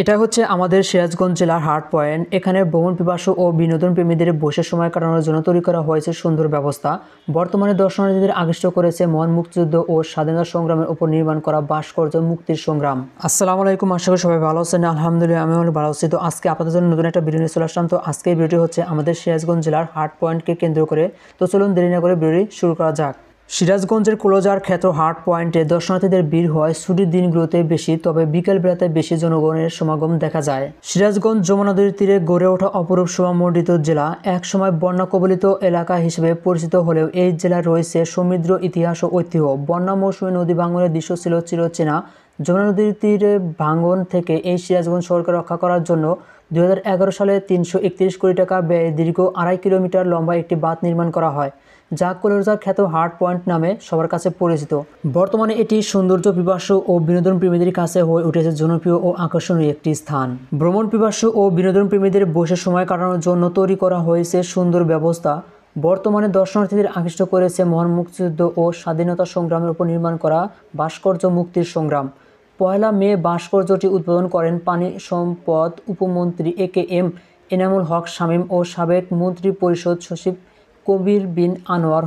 এটা হচ্ছে আমাদের সিরাজগঞ্জ জেলার হার্ট পয়েন্ট। এখানে ভ্রমণ পিপাসু ও বিনোদন প্রেমীদের বসে সময় কাটানোর জন্য তৈরি করা হয়েছে সুন্দর ব্যবস্থা। বর্তমানে দর্শনার্থীদের আকৃষ্ট করেছে মহান মুক্তিযুদ্ধ ও স্বাধীনতা সংগ্রামের উপর নির্মাণ করা ভাস্কর্য মুক্তির সংগ্রাম। আসসালামু আলাইকুম, আশা করি সবাই ভালো আছেন। আলহামদুলিল্লাহ আমি অনেক ভালো আছি। তো আজকে আপনাদের জন্য নতুন একটা ভিডিও নিয়ে চলে আসলাম। তো আজকে এই ভিডিওটি হচ্ছে আমাদের সিরাজগঞ্জ জেলার হার্ট পয়েন্টকে কেন্দ্র করে। তো চলুন দেরি না করে ভিডিওটি শুরু করা যাক। সিরাজগঞ্জের ক্লোজার খ্যাত হার্ট পয়েন্টে দর্শনার্থীদের ভিড় হয় ছুটির দিনগুলোতে বেশি, তবে বিকেল বেলাতে বেশি জনগণের সমাগম দেখা যায়। সিরাজগঞ্জ যমুনা নদীর তীরে গড়ে ওঠা অপরূপ শোভামণ্ডিত জেলা, একসময় বন্যা কবলিত এলাকা হিসেবে পরিচিত হলেও এই জেলার রয়েছে সমৃদ্ধ ইতিহাস ও ঐতিহ্য। বন্যা মৌসুমে নদী ভাঙনের দৃশ্য ছিল চিরচেনা। যমুনা নদীর তীরে ভাঙন থেকে এই সিরাজগঞ্জ শহরকে রক্ষা করার জন্য 2011 সালে 331 কোটি টাকা ব্যয়ে দীর্ঘ 2.5 কিলোমিটার লম্বা একটি বাঁধ নির্মাণ করা হয়, যা ক্লোজার খ্যাত হার্ট পয়েন্ট নামে সবার কাছে পরিচিত। বর্তমানে এটি সৌন্দর্য পিপাসু ও বিনোদন প্রেমীদের কাছে হয়ে উঠেছে জনপ্রিয় ও আকর্ষণীয় একটি স্থান। ভ্রমণ পিপাসু ও বিনোদন প্রেমীদের বসে সময় কাটানোর জন্য তৈরি করা হয়েছে সুন্দর ব্যবস্থা। বর্তমানে দর্শনার্থীদের আকৃষ্ট করেছে মহান মুক্তিযুদ্ধ ও স্বাধীনতা সংগ্রামের উপর নির্মাণ করা ভাস্কর্য মুক্তির সংগ্রাম। 1 মে ভাস্কর্যটি উদ্বোধন করেন পানি সম্পদ উপমন্ত্রী AKM এনামুল হক শামীম ও সাবেক মন্ত্রী পরিষদ সচিব কবির বিন আনোয়ার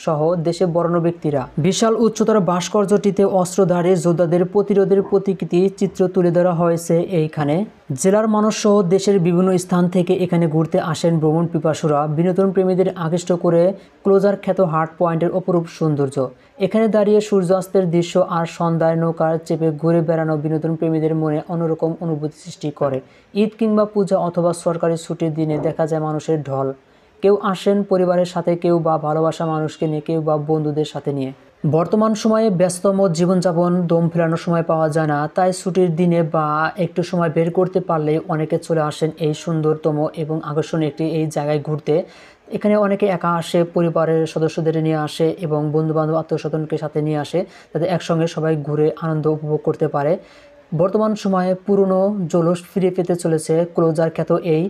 সহ দেশে বরেণ্য ব্যক্তিরা। বিশাল উচ্চতার ভাস্কর্যটিতে অস্ত্রধারী যোদ্ধাদের প্রতিরোধের প্রতিকৃতি চিত্র তুলে ধরা হয়েছে। এইখানে জেলার মানুষ সহ দেশের বিভিন্ন স্থান থেকে এখানে ঘুরতে আসেন ভ্রমণ পিপাসুরা। বিনোদন প্রেমীদের আকৃষ্ট করে ক্লোজার খ্যাত হার্ট পয়েন্টের অপরূপ সৌন্দর্য। এখানে দাঁড়িয়ে সূর্যাস্তের দৃশ্য আর সন্ধ্যায় নৌকার চেপে ঘুরে বেড়ানো বিনোদন প্রেমীদের মনে অন্যরকম অনুভূতি সৃষ্টি করে। ঈদ কিংবা পূজা অথবা সরকারি ছুটির দিনে দেখা যায় মানুষের ঢল। কেউ আসেন পরিবারের সাথে, কেউ বা ভালোবাসা মানুষকে নিয়ে, কেউ বা বন্ধুদের সাথে নিয়ে। বর্তমান সময়ে ব্যস্ততম জীবনযাপন দম ফেলানোর সময় পাওয়া যায় না, তাই ছুটির দিনে বা একটু সময় বের করতে পারলে অনেকে চলে আসেন এই সুন্দরতম এবং আকর্ষণীয় একটি এই জায়গায় ঘুরতে। এখানে অনেকে একা আসে, পরিবারের সদস্যদের নিয়ে আসে এবং বন্ধুবান্ধব আত্মীয়স্বজনকে সাথে নিয়ে আসে, যাতে একসঙ্গে সবাই ঘুরে আনন্দ উপভোগ করতে পারে। বর্তমান সময়ে পুরনো জৌলুস ফিরে পেতে চলেছে ক্লোজার খ্যাত এই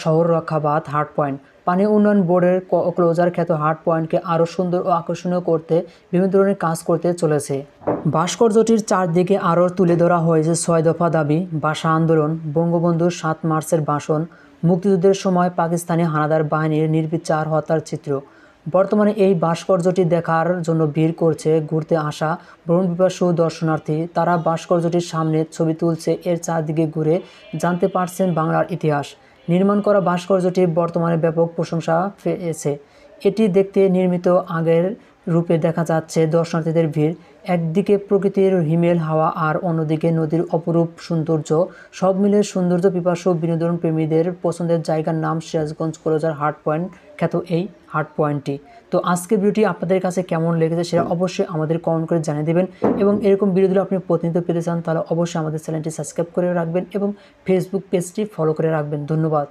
শহর রক্ষা বাঁধ হার্ট পয়েন্ট। পানি উন্নয়ন বোর্ডের ক্লোজার খ্যাত হার্ট পয়েন্টকে আরও সুন্দর ও আকর্ষণীয় করতে বিভিন্ন ধরনের কাজ করতে চলেছে। ভাস্কর্যটির চারদিকে আরও তুলে ধরা হয়েছে 6 দফা দাবি, ভাষা আন্দোলন, বঙ্গবন্ধুর 7 মার্চের ভাষণ, মুক্তিযুদ্ধের সময় পাকিস্তানি হানাদার বাহিনীর নির্বিচার হত্যার চিত্র। বর্তমানে এই ভাস্কর্যটি দেখার জন্য ভিড় করছে ঘুরতে আসা ভ্রমণ পিপাসু দর্শনার্থী। তারা ভাস্কর্যটির সামনে ছবি তুলছে, এর চারদিকে ঘুরে জানতে পারছেন বাংলার ইতিহাস। নির্মাণ করা ভাস্কর্যটি বর্তমানে ব্যাপক প্রশংসা পেয়েছে। এটি দেখতে নির্মিত আগের রূপে দেখা যাচ্ছে দর্শনার্থীদের ভিড়। একদিকে প্রকৃতির হিমেল হাওয়া আর অন্যদিকে নদীর অপরূপ সৌন্দর্য, সব মিলে সৌন্দর্য পিপাসু বিনোদন প্রেমীদের পছন্দের জায়গার নাম সিরাজগঞ্জ ক্লোজার হার্ট পয়েন্ট খ্যাত এই হার্ট পয়েন্টটি। তো আজকের ভিডিওটি আপনাদের কাছে কেমন লেগেছে সেটা অবশ্যই আমাদের কমেন্ট করে জানিয়ে দেবেন, এবং এরকম ভিডিওগুলো আপনি প্রতিনিয়ত পেতে চান তাহলে অবশ্যই আমাদের চ্যানেলটি সাবস্ক্রাইব করে রাখবেন এবং ফেসবুক পেজটি ফলো করে রাখবেন। ধন্যবাদ।